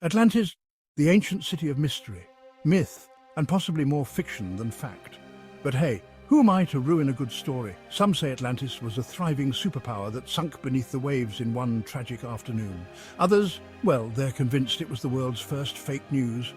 Atlantis, the ancient city of mystery, myth, and possibly more fiction than fact. But hey, who am I to ruin a good story? Some say Atlantis was a thriving superpower that sunk beneath the waves in one tragic afternoon. Others, well, they're convinced it was the world's first fake news.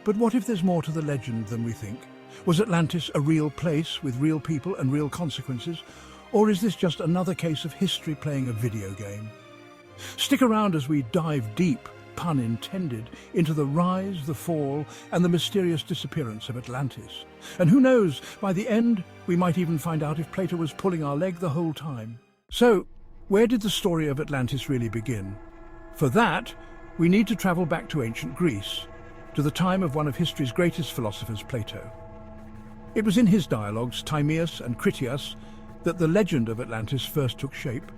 But what if there's more to the legend than we think? Was Atlantis a real place with real people and real consequences? Or is this just another case of history playing a video game? Stick around as we dive deep, pun intended, into the rise, the fall, and the mysterious disappearance of Atlantis. And who knows, by the end, we might even find out if Plato was pulling our leg the whole time. So, where did the story of Atlantis really begin? For that, we need to travel back to ancient Greece, to the time of one of history's greatest philosophers, Plato. It was in his dialogues, Timaeus and Critias, that the legend of Atlantis first took shape.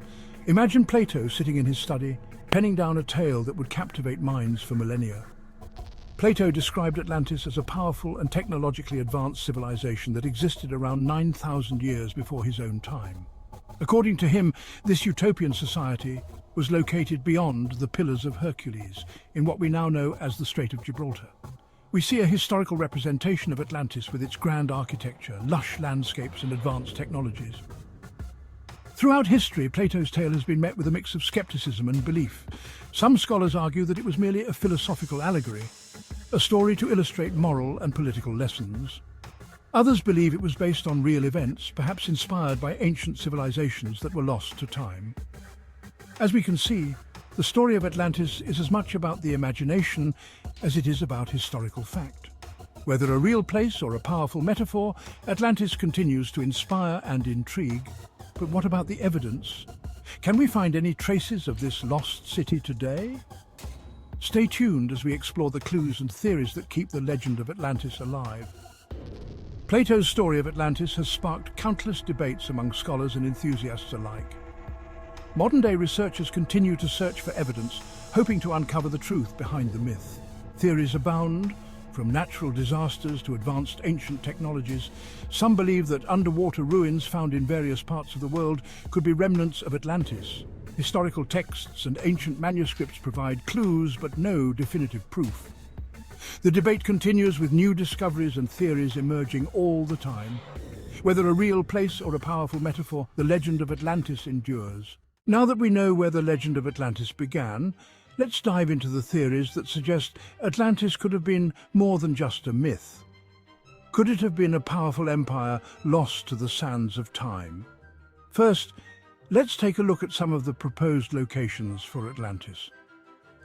Imagine Plato sitting in his study, penning down a tale that would captivate minds for millennia. Plato described Atlantis as a powerful and technologically advanced civilization that existed around 9,000 years before his own time. According to him, this utopian society was located beyond the Pillars of Hercules, in what we now know as the Strait of Gibraltar. We see a historical representation of Atlantis with its grand architecture, lush landscapes and advanced technologies. Throughout history, Plato's tale has been met with a mix of skepticism and belief. Some scholars argue that it was merely a philosophical allegory, a story to illustrate moral and political lessons. Others believe it was based on real events, perhaps inspired by ancient civilizations that were lost to time. As we can see, the story of Atlantis is as much about the imagination as it is about historical fact. Whether a real place or a powerful metaphor, Atlantis continues to inspire and intrigue. But what about the evidence? Can we find any traces of this lost city today? Stay tuned as we explore the clues and theories that keep the legend of Atlantis alive. Plato's story of Atlantis has sparked countless debates among scholars and enthusiasts alike. Modern-day researchers continue to search for evidence, hoping to uncover the truth behind the myth. Theories abound, from natural disasters to advanced ancient technologies. Some believe that underwater ruins found in various parts of the world could be remnants of Atlantis. Historical texts and ancient manuscripts provide clues, but no definitive proof. The debate continues with new discoveries and theories emerging all the time. Whether a real place or a powerful metaphor, the legend of Atlantis endures. Now that we know where the legend of Atlantis began, let's dive into the theories that suggest Atlantis could have been more than just a myth. Could it have been a powerful empire lost to the sands of time? First, let's take a look at some of the proposed locations for Atlantis.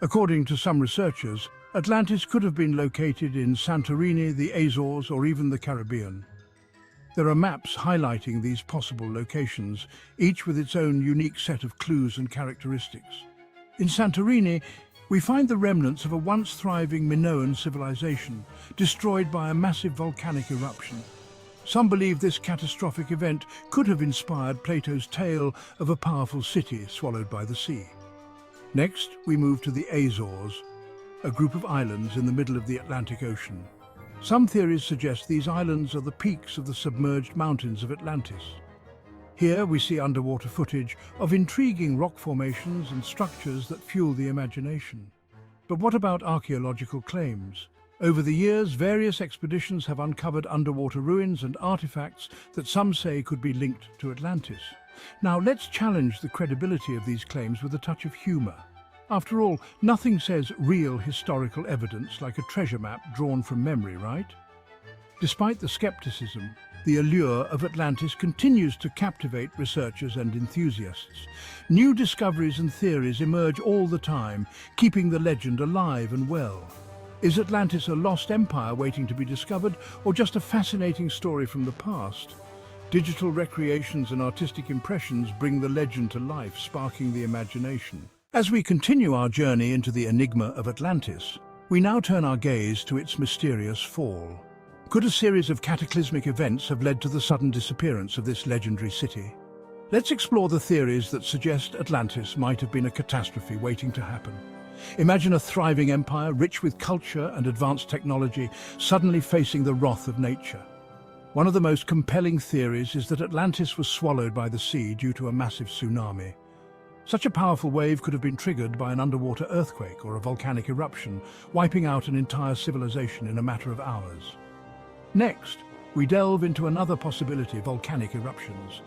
According to some researchers, Atlantis could have been located in Santorini, the Azores, or even the Caribbean. There are maps highlighting these possible locations, each with its own unique set of clues and characteristics. In Santorini, we find the remnants of a once thriving Minoan civilization, destroyed by a massive volcanic eruption. Some believe this catastrophic event could have inspired Plato's tale of a powerful city swallowed by the sea. Next, we move to the Azores, a group of islands in the middle of the Atlantic Ocean. Some theories suggest these islands are the peaks of the submerged mountains of Atlantis. Here we see underwater footage of intriguing rock formations and structures that fuel the imagination. But what about archaeological claims? Over the years, various expeditions have uncovered underwater ruins and artifacts that some say could be linked to Atlantis. Now let's challenge the credibility of these claims with a touch of humor. After all, nothing says real historical evidence like a treasure map drawn from memory, right? Despite the skepticism, the allure of Atlantis continues to captivate researchers and enthusiasts. New discoveries and theories emerge all the time, keeping the legend alive and well. Is Atlantis a lost empire waiting to be discovered, or just a fascinating story from the past? Digital recreations and artistic impressions bring the legend to life, sparking the imagination. As we continue our journey into the enigma of Atlantis, we now turn our gaze to its mysterious fall. Could a series of cataclysmic events have led to the sudden disappearance of this legendary city? Let's explore the theories that suggest Atlantis might have been a catastrophe waiting to happen. Imagine a thriving empire, rich with culture and advanced technology, suddenly facing the wrath of nature. One of the most compelling theories is that Atlantis was swallowed by the sea due to a massive tsunami. Such a powerful wave could have been triggered by an underwater earthquake or a volcanic eruption, wiping out an entire civilization in a matter of hours. Next, we delve into another possibility: volcanic eruptions.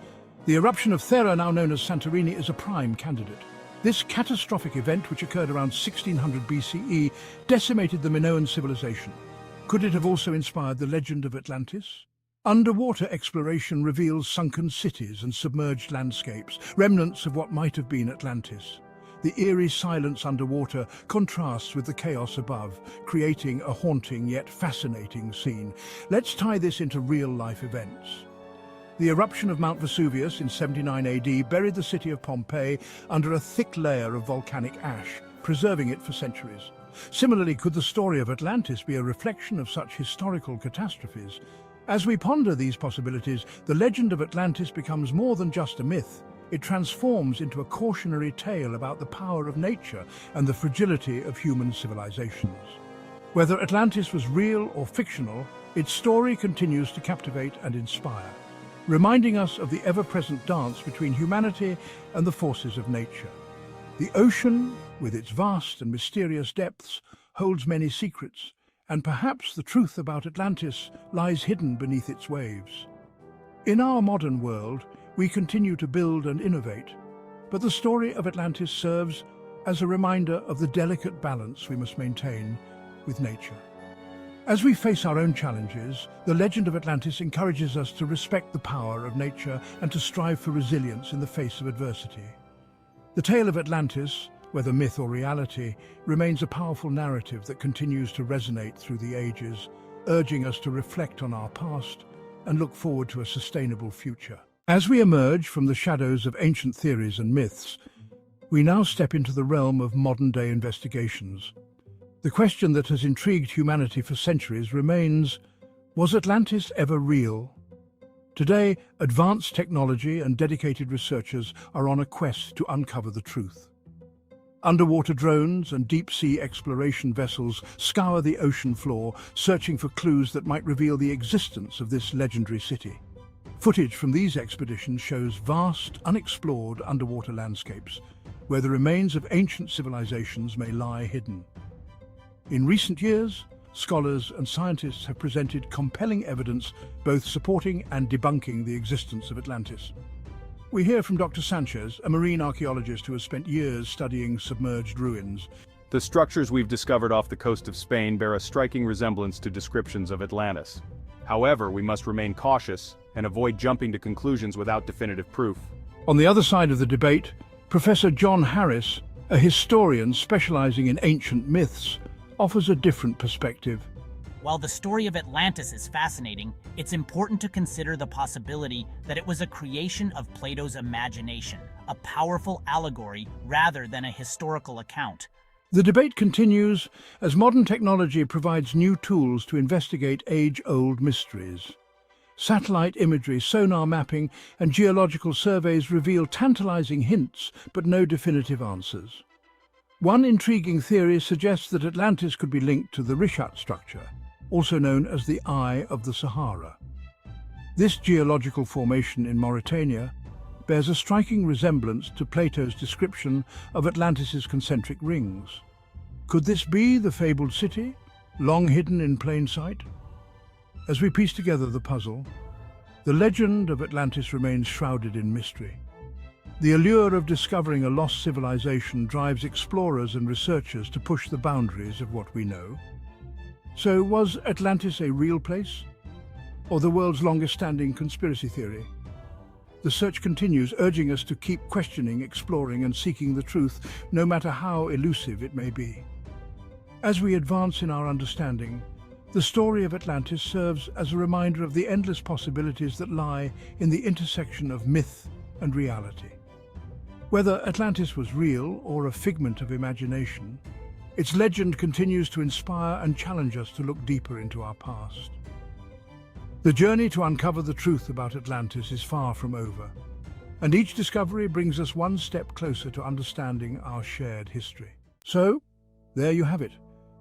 The eruption of Thera, now known as Santorini, is a prime candidate. This catastrophic event, which occurred around 1600 BCE, decimated the Minoan civilization. Could it have also inspired the legend of Atlantis? Underwater exploration reveals sunken cities and submerged landscapes, remnants of what might have been Atlantis. The eerie silence underwater contrasts with the chaos above, creating a haunting yet fascinating scene. Let's tie this into real-life events. The eruption of Mount Vesuvius in 79 AD buried the city of Pompeii under a thick layer of volcanic ash, preserving it for centuries. Similarly, could the story of Atlantis be a reflection of such historical catastrophes? As we ponder these possibilities, the legend of Atlantis becomes more than just a myth. It transforms into a cautionary tale about the power of nature and the fragility of human civilizations. Whether Atlantis was real or fictional, its story continues to captivate and inspire, reminding us of the ever-present dance between humanity and the forces of nature. The ocean, with its vast and mysterious depths, holds many secrets, and perhaps the truth about Atlantis lies hidden beneath its waves. In our modern world, we continue to build and innovate, but the story of Atlantis serves as a reminder of the delicate balance we must maintain with nature. As we face our own challenges, the legend of Atlantis encourages us to respect the power of nature and to strive for resilience in the face of adversity. The tale of Atlantis, whether myth or reality, remains a powerful narrative that continues to resonate through the ages, urging us to reflect on our past and look forward to a sustainable future. As we emerge from the shadows of ancient theories and myths, we now step into the realm of modern-day investigations. The question that has intrigued humanity for centuries remains: was Atlantis ever real? Today, advanced technology and dedicated researchers are on a quest to uncover the truth. Underwater drones and deep-sea exploration vessels scour the ocean floor, searching for clues that might reveal the existence of this legendary city. Footage from these expeditions shows vast, unexplored underwater landscapes, where the remains of ancient civilizations may lie hidden. In recent years, scholars and scientists have presented compelling evidence both supporting and debunking the existence of Atlantis. We hear from Dr. Sanchez, a marine archaeologist who has spent years studying submerged ruins. The structures we've discovered off the coast of Spain bear a striking resemblance to descriptions of Atlantis. However, we must remain cautious and avoid jumping to conclusions without definitive proof. On the other side of the debate, Professor John Harris, a historian specializing in ancient myths, offers a different perspective. While the story of Atlantis is fascinating, it's important to consider the possibility that it was a creation of Plato's imagination, a powerful allegory rather than a historical account. The debate continues as modern technology provides new tools to investigate age-old mysteries. Satellite imagery, sonar mapping, and geological surveys reveal tantalizing hints, but no definitive answers. One intriguing theory suggests that Atlantis could be linked to the Richat structure, also known as the Eye of the Sahara. This geological formation in Mauritania bears a striking resemblance to Plato's description of Atlantis's concentric rings. Could this be the fabled city, long hidden in plain sight? As we piece together the puzzle, the legend of Atlantis remains shrouded in mystery. The allure of discovering a lost civilization drives explorers and researchers to push the boundaries of what we know. So, was Atlantis a real place, or the world's longest-standing conspiracy theory? The search continues, urging us to keep questioning, exploring, and seeking the truth, no matter how elusive it may be. As we advance in our understanding, the story of Atlantis serves as a reminder of the endless possibilities that lie in the intersection of myth and reality. Whether Atlantis was real or a figment of imagination, its legend continues to inspire and challenge us to look deeper into our past. The journey to uncover the truth about Atlantis is far from over, and each discovery brings us one step closer to understanding our shared history. So, there you have it,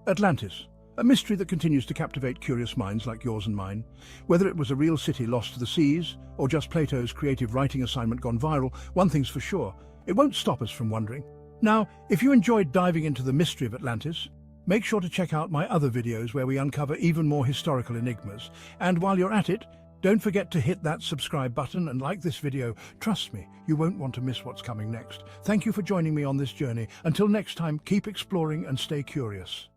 Atlantis, a mystery that continues to captivate curious minds like yours and mine. Whether it was a real city lost to the seas, or just Plato's creative writing assignment gone viral, one thing's for sure: It won't stop us from wondering. Now, if you enjoyed diving into the mystery of Atlantis, make sure to check out my other videos where we uncover even more historical enigmas. And while you're at it, don't forget to hit that subscribe button and like this video. Trust me, you won't want to miss what's coming next. Thank you for joining me on this journey. Until next time, keep exploring and stay curious.